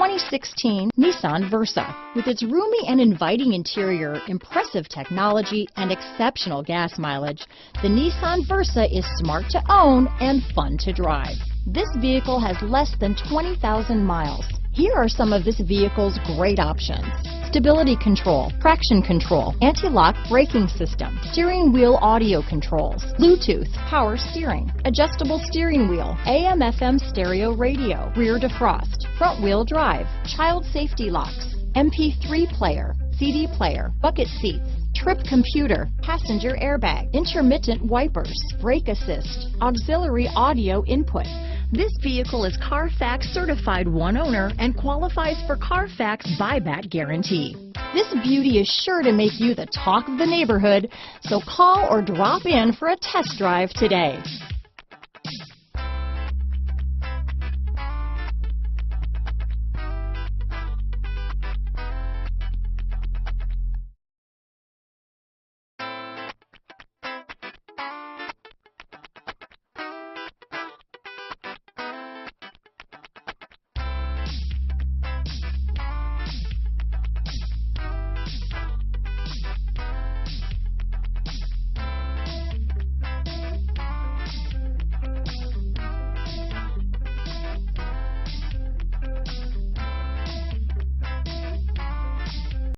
2016 Nissan Versa. With its roomy and inviting interior, impressive technology, and exceptional gas mileage, the Nissan Versa is smart to own and fun to drive. This vehicle has less than 20,000 miles. Here are some of this vehicle's great options: stability control, traction control, anti-lock braking system, steering wheel audio controls, Bluetooth, power steering, adjustable steering wheel, AM/FM stereo radio, rear defrost, front wheel drive, child safety locks, MP3 player, CD player, bucket seats, trip computer, passenger airbag, intermittent wipers, brake assist, auxiliary audio input. This vehicle is Carfax certified one owner and qualifies for Carfax buyback guarantee. This beauty is sure to make you the talk of the neighborhood, so call or drop in for a test drive today.